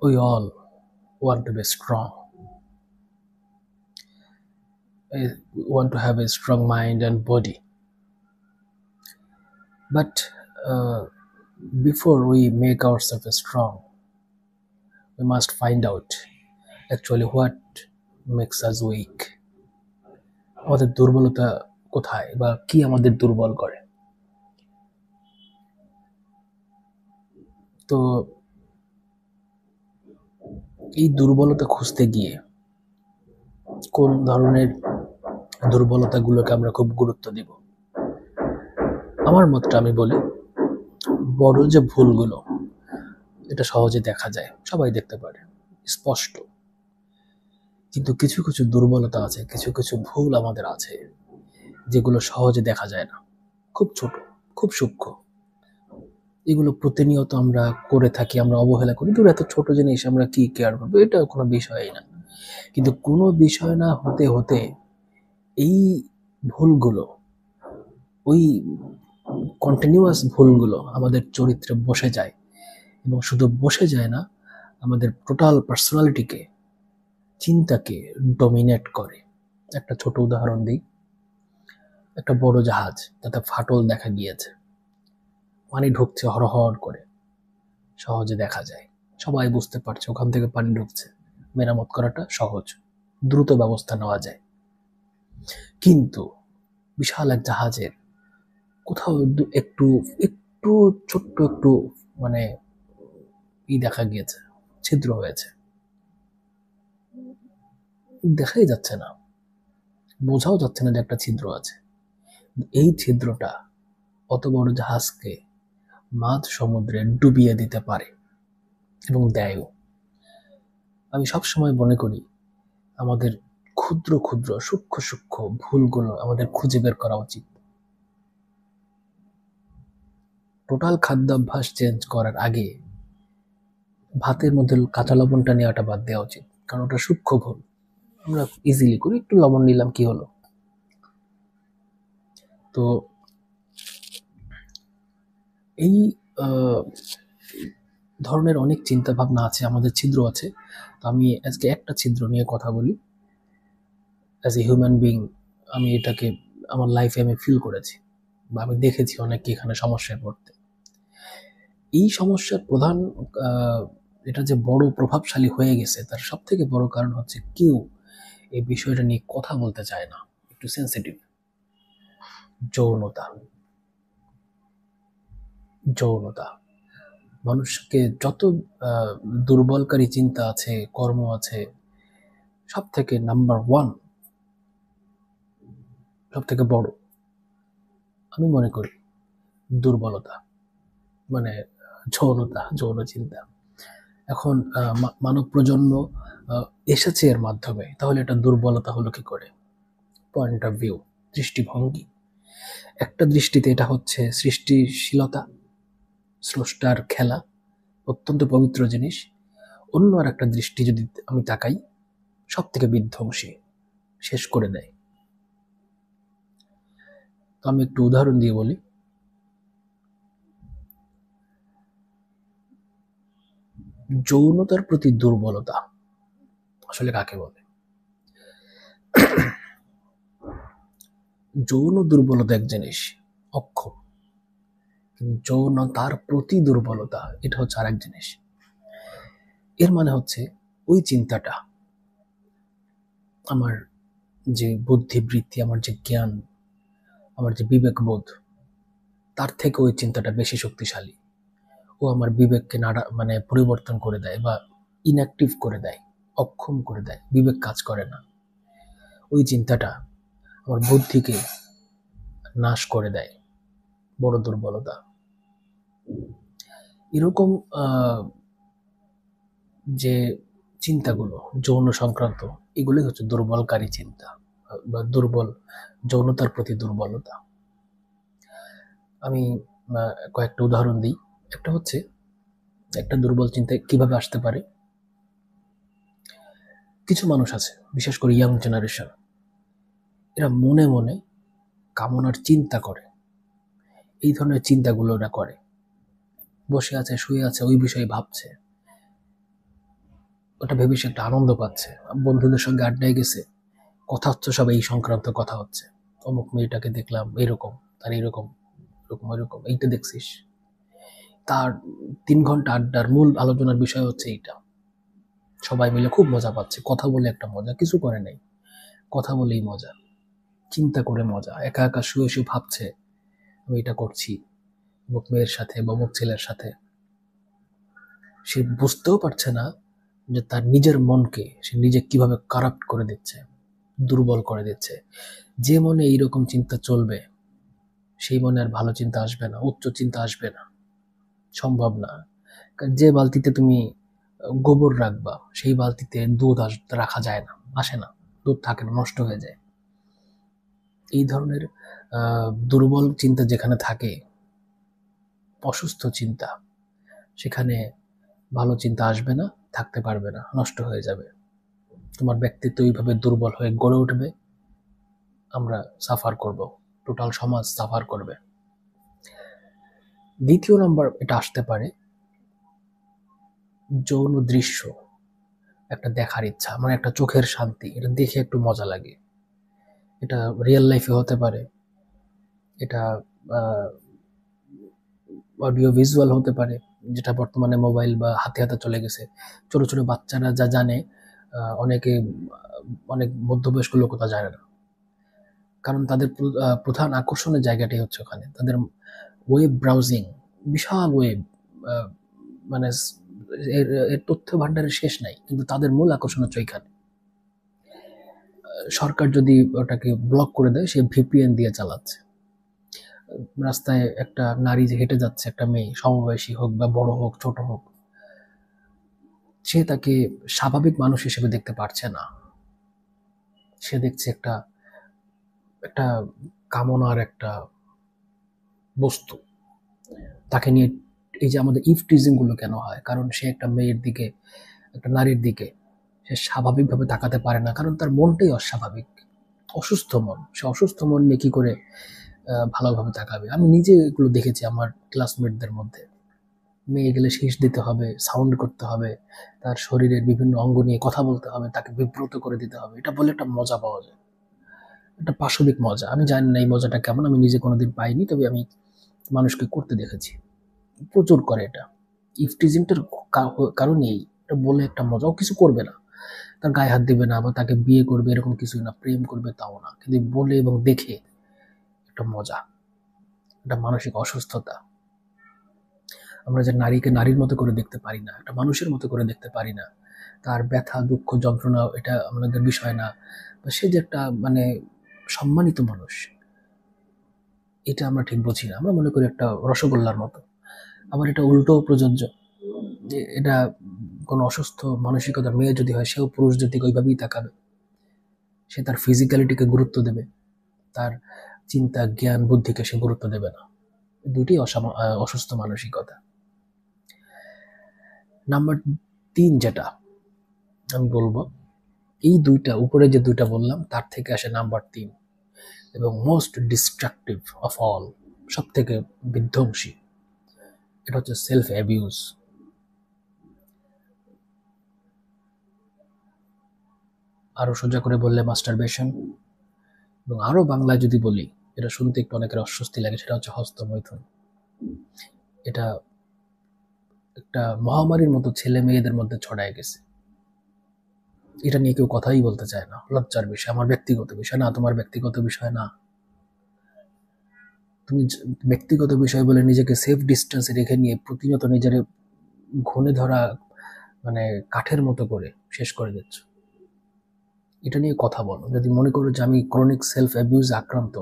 We all want to be strong, want to have a strong mind and body. But uh, before we make ourselves strong, we must find out actually what makes us weak. আমাদের দুর্বলতা কোথায় বা কি আমাদের দুর্বল করে। তো এই দুর্বলতা খুঁজতে গিয়ে কোন ধরনের দুর্বলতাগুলোকে আমরা খুব গুরুত্ব দিব, আমার মতটা আমি বলি, বড় যে ভুলগুলো এটা সহজে দেখা যায়, সবাই দেখতে পারে, স্পষ্ট। কিন্তু কিছু কিছু দুর্বলতা আছে, কিছু কিছু ভুল আমাদের আছে যেগুলো সহজে দেখা যায় না, খুব ছোট, খুব সূক্ষ্ম। এগুলো প্রতিনিয়ত আমরা করে থাকি, আমরা অবহেলা করি, দূর এত ছোট জিনিস আমরা কি কেয়ার করবো, এটা কোনো বিষয়ই না। কিন্তু কোনো বিষয় না হতে হতে এই ভুলগুলো, ওই কন্টিনিউয়াস ভুলগুলো আমাদের চরিত্রে বসে যায়, এবং শুধু বসে যায় না, আমাদের টোটাল পার্সোনালিটিকে, চিন্তাকে ডমিনেট করে। একটা ছোট উদাহরণ দিই। একটা বড় জাহাজ, তাতে ফাটল দেখা গিয়েছে, পানি ঢুকছে হরহর করে, সহজে দেখা যায়, সবাই বুঝতে পারছে ওখান থেকে পানি ঢুকছে, মেরামত করাটা সহজ, দ্রুত ব্যবস্থা নেওয়া যায়। কিন্তু বিশাল এক জাহাজের কোথাও একটু একটু ছোট্ট একটু মানে দেখা গিয়েছে, ছিদ্র হয়েছে, দেখাই যাচ্ছে না, বোঝাও যাচ্ছে না যে একটা ছিদ্র আছে। এই ছিদ্রটা অত বড় জাহাজকে মাঝ সমুদ্রে ডুবিয়ে দিতে পারে, এবং দেয়ও। আমি সবসময় মনে করি আমাদের ক্ষুদ্র ক্ষুদ্র সূক্ষ্ম সূক্ষ্ম ভুলগুলো আমাদের খুঁজে বের করা উচিত। টোটাল খাদ্যাভ্যাস চেঞ্জ করার আগে ভাতের মধ্যে কাঁচা লবণটা নেওয়াটা বাদ দেওয়া উচিত, কারণ ওটা সূক্ষ্ম ভুল। আমরা ইজিলি করি, একটু লবণ নিলাম, কি হলো। তো এই ধরনের অনেক চিন্তা ভাবনা আছে, আমাদের ছিদ্র আছে। তো আমি আজকে একটা ছিদ্র নিয়ে কথা বলি। অ্যাজ এ হিউম্যান বিং আমি এটাকে আমার লাইফে আমি ফিল করেছি, বা আমি দেখেছি অনেককে এখানে সমস্যায় পড়তে। এই সমস্যার প্রধান এটা যে বড় প্রভাবশালী হয়ে গেছে, তার সব থেকে বড় কারণ হচ্ছে কেউ এই বিষয়টা নিয়ে কথা বলতে চায় না, একটু সেন্সিটিভ। যৌনতা, যৌনতা মানুষকে যত দুর্বলকারী চিন্তা আছে, কর্ম আছে, সব থেকে নাম্বার ওয়ান, সব থেকে বড় আমি মনে করি দুর্বলতা, মানে যৌনতা, যৌন চিন্তা। এখন মানব প্রজন্ম এসেছে এর মাধ্যমে, তাহলে এটা দুর্বলতা হলো কি করে? পয়েন্ট অফ ভিউ, দৃষ্টিভঙ্গি। একটা দৃষ্টিতে এটা হচ্ছে সৃষ্টিশীলতা, স্রষ্টার খেলা, অত্যন্ত পবিত্র জিনিস। অন্য আর একটা দৃষ্টি যদি আমি তাকাই, সব থেকে বিধ্বংসী, শেষ করে দেয়। তো আমি একটু উদাহরণ দিয়ে বলি। যৌনতার প্রতি দুর্বলতা আসলে কাকে বলে? যৌন দুর্বলতা এক জিনিস, অক্ষম। যৌনতার প্রতি দুর্বলতা এটা হচ্ছে আরেক জিনিস। এর মানে হচ্ছে ওই চিন্তাটা, আমার যে বুদ্ধিবৃত্তি, আমার যে জ্ঞান, আমার যে বিবেকবোধ, তার থেকে ওই চিন্তাটা বেশি শক্তিশালী। ও আমার বিবেককে নাড়া মানে পরিবর্তন করে দেয়, বা ইনঅ্যাক্টিভ করে দেয়, অক্ষম করে দেয়, বিবেক কাজ করে না। ওই চিন্তাটা আমার বুদ্ধিকে নাশ করে দেয়, বড় দুর্বলতা। এরকম যে চিন্তাগুলো যৌন সংক্রান্ত, এগুলোই হচ্ছে দুর্বলকারী চিন্তা, বা দুর্বল, যৌনতার প্রতি দুর্বলতা। আমি কয়েকটা উদাহরণ দিই। একটা হচ্ছে, একটা দুর্বল চিন্তা কিভাবে আসতে পারে। কিছু মানুষ আছে, বিশেষ করে ইয়াং জেনারেশন, এরা মনে মনে কামনার চিন্তা করে। এই ধরনের চিন্তাগুলো এরা করে, বসে আছে, শুয়ে আছে, ওই বিষয়ে ভাবছে, ওটা ভেবে সে একটা আনন্দ পাচ্ছে। বন্ধুদের সঙ্গে আড্ডায় গেছে, কথা হচ্ছে সব এই সংক্রান্ত কথা হচ্ছে, অমুক মেয়েটাকে দেখলাম এরকম, তার এরকম এরকম এরকম, এইটা দেখছিস। তার 3 ঘন্টা আড্ডার মূল আলোচনার বিষয় হচ্ছে এইটা। সবাই মিলে খুব মজা পাচ্ছে, কথা বলে একটা মজা, কিছু করে নাই, কথা বলেই মজা, চিন্তা করে মজা, একা একা শুয়ে শুয়ে ভাবছে আমি এটা করছি অমুক মেয়ের সাথে বা অমুক ছেলের সাথে। সে বুঝতেও পারছে না যে তার নিজের মনকে সে নিজে কিভাবে কারাপ্ট করে দিচ্ছে, দুর্বল করে দিচ্ছে। যে মনে এইরকম চিন্তা চলবে, সেই মনে আর ভালো চিন্তা আসবে না, উচ্চ চিন্তা আসবে না, সম্ভব না। কারণ যে বালতিতে তুমি গোবর রাখবা, সেই বালতিতে দুধ রাখা যায় না, আসে না, দুধ থাকে না, নষ্ট হয়ে যায়। এই ধরনের দুর্বল চিন্তা যেখানে থাকে, অসুস্থ চিন্তা, সেখানে ভালো চিন্তা আসবে না, থাকতে পারবে না, নষ্ট হয়ে যাবে। তোমার ব্যক্তিত্ব এইভাবে দুর্বল হয়ে গড়ে উঠবে, আমরা সাফার করব, টোটাল সমাজ সাফার করবে। দ্বিতীয় নম্বর এটা আসতে পারে যৌন দৃশ্য, একটা দেখার ইচ্ছা, মানে একটা চোখের শান্তি, এটা দেখে একটু মজা লাগে। এটা রিয়েল লাইফে হতে পারে, এটা অডিও ভিজুয়াল হতে পারে, যেটা বর্তমানে মোবাইল বা হাতে হাতে চলে গেছে। ছোট ছোট বাচ্চারা যা জানে, অনেকে অনেক মধ্যবয়স্ক লোকও তা জানে না, কারণ তাদের প্রধান আকর্ষণের জায়গাটাই হচ্ছে ওখানে। তাদের ওয়েব ব্রাউজিং, বিশাল ওয়েব, মানে এর তথ্য ভান্ডারের শেষ নাই, কিন্তু তাদের মূল আকর্ষণ হচ্ছে ওইখানে। সরকার যদি ওটাকে ব্লক করে দেয়, সে ভিপিএন দিয়ে চালাচ্ছে। রাস্তায় একটা নারী যে হেঁটে যাচ্ছে, একটা মেয়ে, সমবয়সী হোক বা বড় হোক ছোট হোক, সে তাকে স্বাভাবিক মানুষ হিসেবে দেখতে পারছে না, সে দেখছে একটা একটা কামনার একটা বস্তু। তাকে নিয়ে এই যে আমাদের ইফ টিজিং গুলো কেন হয়, কারণ সে একটা মেয়ের দিকে, একটা নারীর দিকে সে স্বাভাবিকভাবে তাকাতে পারে না, কারণ তার মনটাই অস্বাভাবিক, অসুস্থ মন। সে অসুস্থ মন নিয়ে কি করে ভালোভাবে তাকাবে? আমি নিজে এগুলো দেখেছি আমার ক্লাসমেটদের মধ্যে। মেয়ে গেলে শীষ দিতে হবে, সাউন্ড করতে হবে, তার শরীরের বিভিন্ন অঙ্গ নিয়ে কথা বলতে হবে, তাকে বিব্রত করে দিতে হবে, এটা বলে একটা মজা পাওয়া যায়, একটা পাশবিক মজা। আমি জানি না এই মজাটা কেমন, আমি নিজে কোনোদিন পাইনি, তবে আমি মানুষকে করতে দেখেছি, প্রচুর করে এটা। ইফটিজিংটার কারণ এই, এটা বলে একটা মজাও, কিছু করবে না, তার গায়ে হাত দিবে না বা তাকে বিয়ে করবে এরকম কিছুই না, প্রেম করবে তাও না, কিন্তু বলে এবং দেখে একটা মজা, একটা মানসিক অসুস্থতা। আমরা যে নারীকে নারীর মতো করে দেখতে পারি না, একটা মানুষের মতো করে দেখতে পারি না, তার ব্যথা দুঃখ যন্ত্রণা এটা আমাদের বিষয় না, বা সে যে একটা মানে সম্মানিত মানুষ, এটা আমরা ঠিক বুঝি না। আমরা মনে করি একটা রসগোল্লার মতো। আবার এটা উল্টো প্রযোজ্য, যে এটা কোনো অসুস্থ মানসিকতার মেয়ে যদি হয়, সেও পুরুষ যদি ওইভাবেই তাকাবে, সে তার ফিজিক্যালিটিকে গুরুত্ব দেবে, তার চিন্তা জ্ঞান বুদ্ধিকে সে গুরুত্ব দেবে না। দুটি অসুস্থ মানসিকতা। নাম্বার 3 যেটা আমি বলবো, এই দুইটা উপরে যে দুইটা বললাম তার থেকে আসে নাম্বার 3, এবং মোস্ট ডিস্ট্রাকটিভ অফ অল, সব থেকে বিধ্বংসী, এটা হচ্ছে সেলফ অ্যাবিউজ। আরো সোজা করে বললে মাস্টারবেশন, এবং আরো বাংলায় যদি বলি, এটা শুনতে একটু অনেকের অস্বস্তি লাগে, সেটা হচ্ছে হস্তমৈথুন। এটা একটা মহামারীর মতো ছেলে মেয়েদের মধ্যে ছড়ায় গেছে। এটা নিয়ে কেউ কথাই বলতে চায় না, লজ্জার বিষয়, আমার ব্যক্তিগত বিষয় না, তোমার ব্যক্তিগত বিষয় না। তুমি ব্যক্তিগত বিষয় বলে নিজেকে সেফ ডিস্টেন্সে রেখে নিয়ে প্রতিনিয়ত নিজের ঘুণে ধরা মানে কাঠের মতো করে শেষ করে দিচ্ছ। এটা নিয়ে কথা বলো। যদি মনে করো যে আমি ক্রনিক সেলফ অ্যাবিউজ আক্রান্ত,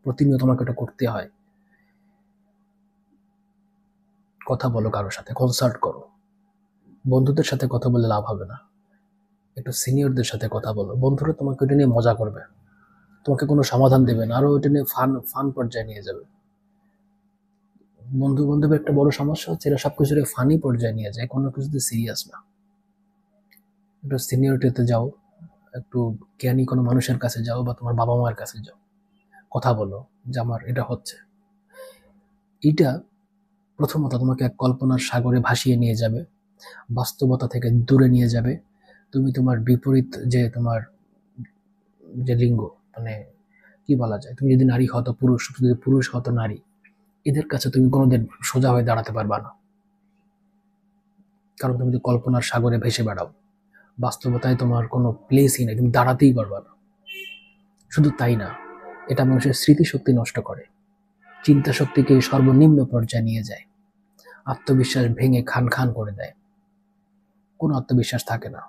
প্রতিনিয়ত আমাকে এটা করতে হয়, কথা বলো কারোর সাথে, কনসাল্ট করো। বন্ধুদের সাথে কথা বলে লাভ হবে না, একটু সিনিয়রদের সাথে কথা বলো। বন্ধুরা তোমাকে এটা নিয়ে মজা করবে, তোমাকে কোনো সমাধান দেবে না, আরো এটা নিয়ে ফান পর্যায়ে নিয়ে যাবে। বন্ধু বান্ধবের একটা বড় সমস্যা হচ্ছে এরা সবকিছু ফানি পর্যায়ে নিয়ে যায়, কোনো কিছুতে সিরিয়াস না। একটু সিনিয়রিটিতে যাও, একটু জ্ঞানী কোনো মানুষের কাছে যাও, বা তোমার বাবা মায়ের কাছে যাও, কথা বলো যে আমার এটা হচ্ছে। এটা প্রথমত তোমাকে এক কল্পনার সাগরে ভাসিয়ে নিয়ে যাবে, বাস্তবতা থেকে দূরে নিয়ে যাবে, তুমি তোমার বিপরীত যে তোমার যে লিঙ্গ, মানে কি বলা যায়, তুমি যদি নারী হতো পুরুষ, যদি পুরুষ হতো নারী, এদের কাছে তুমি কোনোদিন সোজা হয়ে দাঁড়াতে পারবা না। কারণ তুমি তো কল্পনার সাগরে ভেসে বেড়াও, বাস্তবতায় তোমার কোনো প্লেসই নেই, তুমি দাঁড়াতেই পারবা না। শুধু তাই না, এটা মানুষের স্মৃতিশক্তি নষ্ট করে, চিন্তা শক্তিকে সর্বনিম্ন পর্যায়ে নিয়ে যায়, আত্মবিশ্বাস ভেঙে খান খান করে দেয়, কোনো আত্মবিশ্বাস থাকে না,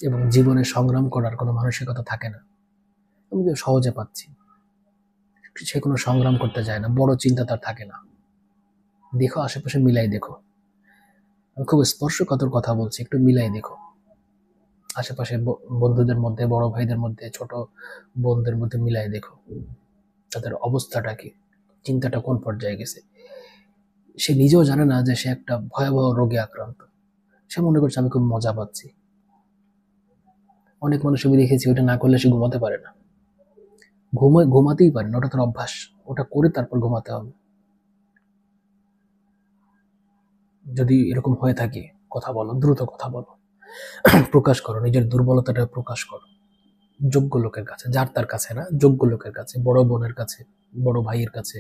এবং জীবনে সংগ্রাম করার কোনো মানসিকতা থাকে না। আমি তো সহজে পাচ্ছি, সে কোনো সংগ্রাম করতে যায় না, বড় চিন্তা তার থাকে না। দেখো আশেপাশে, মিলাই দেখো, আমি খুব স্পর্শকাতর কথা বলছি, একটু মিলাই দেখো আশেপাশে, বন্ধুদের মধ্যে, বড় ভাইদের মধ্যে, ছোট বোনদের মধ্যে মিলাই দেখো তাদের অবস্থাটা কি, চিন্তাটা কোন পর্যায়ে গেছে। সে নিজেও জানে না যে সে একটা ভয়াবহ রোগে আক্রান্ত, সে মনে করছে আমি খুব মজা পাচ্ছি। অনেক মানুষ আমি দেখেছি ওটা না করলে সে ঘুমাতে পারে না, ঘুমাতেই পারে না, ওটা তার অভ্যাস, ওটা করে তারপর ঘুমাতে হবে। যদি এরকম হয়ে থাকে, কথা বলো, দ্রুত কথা বলো, প্রকাশ করো, নিজের দুর্বলতাটা প্রকাশ করো যোগ্য লোকের কাছে, যার তার কাছে না, যোগ্য লোকের কাছে, বড় বোনের কাছে, বড় ভাইয়ের কাছে,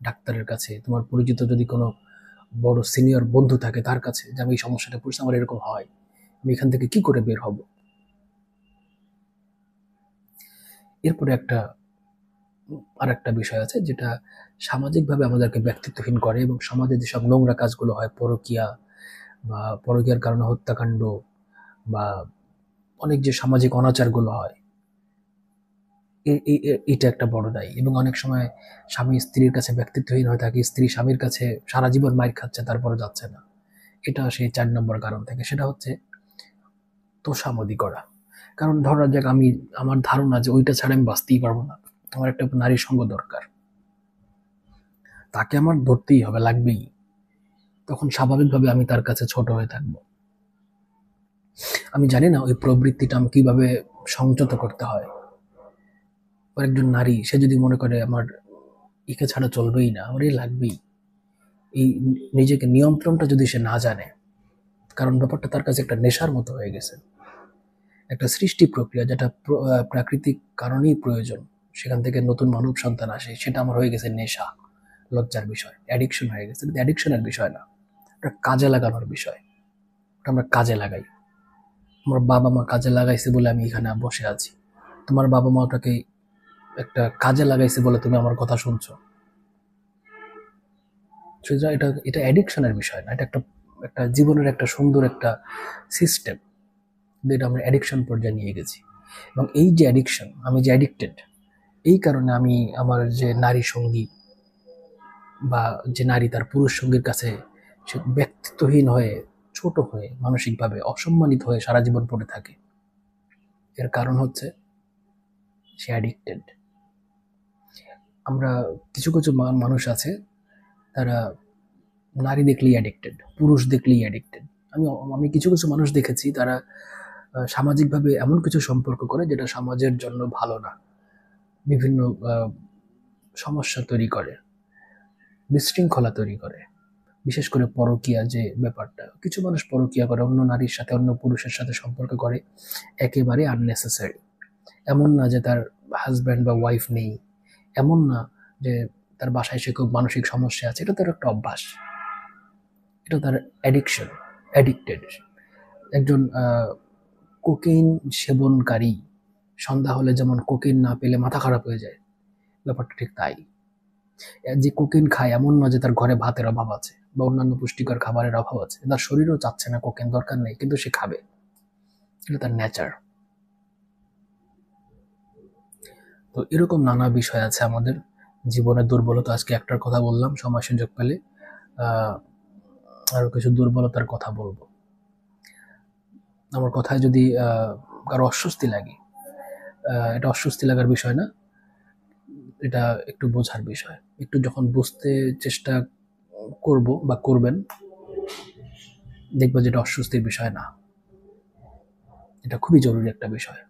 ডাক্তারের কাছে, তোমার পরিচিত যদি কোনো বড় সিনিয়র বন্ধু থাকে তার কাছে, যে আমি এই সমস্যাটা পড়ছি, আমার এরকম হয়, আমি এখান থেকে কি করে বের হব। এরপরে আর একটা বিষয় আছে যেটা সামাজিকভাবে আমাদেরকে ব্যক্তিত্বহীন করে, এবং সমাজে যেসব নোংরা কাজগুলো হয়, পরকীয়া বা পরকীয়ার কারণে হত্যাকাণ্ড বা অনেক যে সামাজিক অনাচারগুলো হয়, এটা একটা বড় দায়ী। এবং অনেক সময় স্বামী স্ত্রীর কাছে ব্যক্তিত্বহীন হয়ে থাকে, স্ত্রী স্বামীর কাছে সারা জীবন মাইর খাচ্ছে, তারপরে যাচ্ছে না। এটা সেই 4 নম্বর কারণ থেকে, সেটা হচ্ছে তোষামোদি করা। কারণ ধরা যাক আমার ধারণা যে ওইটা ছাড়া আমি বাঁচতেই পারবো না, আমার একটা নারীর সঙ্গ দরকার, তাকে আমার ধরতেই হবে, লাগবেই। তখন স্বাভাবিকভাবে আমি তার কাছে ছোট হয়ে থাকবো। আমি জানি না ওই প্রবৃত্তিটা আমি কিভাবে সংযত করতে হয়। একজন নারী, সে যদি মনে করে আমার একে ছাড়া চলবেই না, আমার এই লাগবেই, এই নিজেকে নিয়ন্ত্রণটা যদি সে না জানে, কারণ ব্যাপারটা তার কাছে একটা নেশার মতো হয়ে গেছে, একটা সৃষ্টি প্রক্রিয়া যেটা প্রাকৃতিক কারণেই প্রয়োজন, সেখান থেকে নতুন মানব সন্তান আসে, সেটা আমার হয়ে গেছে নেশা, লজ্জার বিষয়, অ্যাডিকশন হয়ে গেছে। কিন্তু অ্যাডিকশনের বিষয় না, এটা কাজে লাগানোর বিষয়, ওটা আমরা কাজে লাগাই। আমার বাবা মা কাজে লাগাইছে বলে আমি এখানে বসে আছি, তোমার বাবা মা ওটাকে একটা কাজে লাগাইছে বলে তুমি আমার কথা শুনছো। এটা এটা অ্যাডিকশনের বিষয় না, এটা একটা জীবনের একটা সুন্দর একটা সিস্টেম, যেটা আমরা অ্যাডিকশন পর্যায়ে নিয়ে গেছি। এবং এই যে অ্যাডিকশন, আমি যে অ্যাডিক্টেড, এই কারণে আমি আমার যে নারী সঙ্গী বা যে নারী তার পুরুষ সঙ্গীর কাছে সে ব্যক্তিত্বহীন হয়ে, ছোট হয়ে, মানসিকভাবে অসম্মানিত হয়ে সারা জীবন পড়ে থাকে। এর কারণ হচ্ছে সে অ্যাডিক্টেড। আমরা কিছু কিছু মানুষ আছে, তারা নারী দেখলেই অ্যাডিক্টেড, পুরুষ দেখলেই অ্যাডিক্টেড। আমি কিছু কিছু মানুষ দেখেছি, তারা সামাজিকভাবে এমন কিছু সম্পর্ক করে যেটা সমাজের জন্য ভালো না, বিভিন্ন সমস্যা তৈরি করে, বিশৃঙ্খলা তৈরি করে। বিশেষ করে পরকীয়া যে ব্যাপারটা, কিছু মানুষ পরকীয়া করে, অন্য নারীর সাথে, অন্য পুরুষের সাথে সম্পর্ক করে, একেবারে আননেসেসারি। এমন না যে তার হাজব্যান্ড বা ওয়াইফ নেই, এমন না যে তার বাসায় সে খুব মানসিক সমস্যা আছে, এটা তার একটা অভ্যাস, এটা তার অ্যাডিকশন, অ্যাডিক্টেড। একজন কোকেইন সেবনকারী সন্ধ্যা হলে যেমন কোকেইন না পেলে মাথা খারাপ হয়ে যায়, ব্যাপারটা ঠিক তাই। যে কোকেইন খায় এমন না যে তার ঘরে ভাতের অভাব আছে বা অন্যান্য পুষ্টিকর খাবারের অভাব আছে, তার শরীরও চাচ্ছে না কোকেইন, দরকার নেই, কিন্তু সে খাবে, এটা তার নেচার। তো এরকম নানা বিষয় আছে আমাদের জীবনের দুর্বলতা। আজকে একটার কথা বললাম, সময় সুযোগ পেলে আরো কিছু দুর্বলতার কথা বলবো। আমার কথায় যদি কারো অস্বস্তি লাগে, এটা অস্বস্তি লাগার বিষয় না, এটা একটু বোঝার বিষয়। একটু যখন বুঝতে চেষ্টা করব বা করবেন, দেখবো যে এটা অস্বস্তির বিষয় না, এটা খুবই জরুরি একটা বিষয়।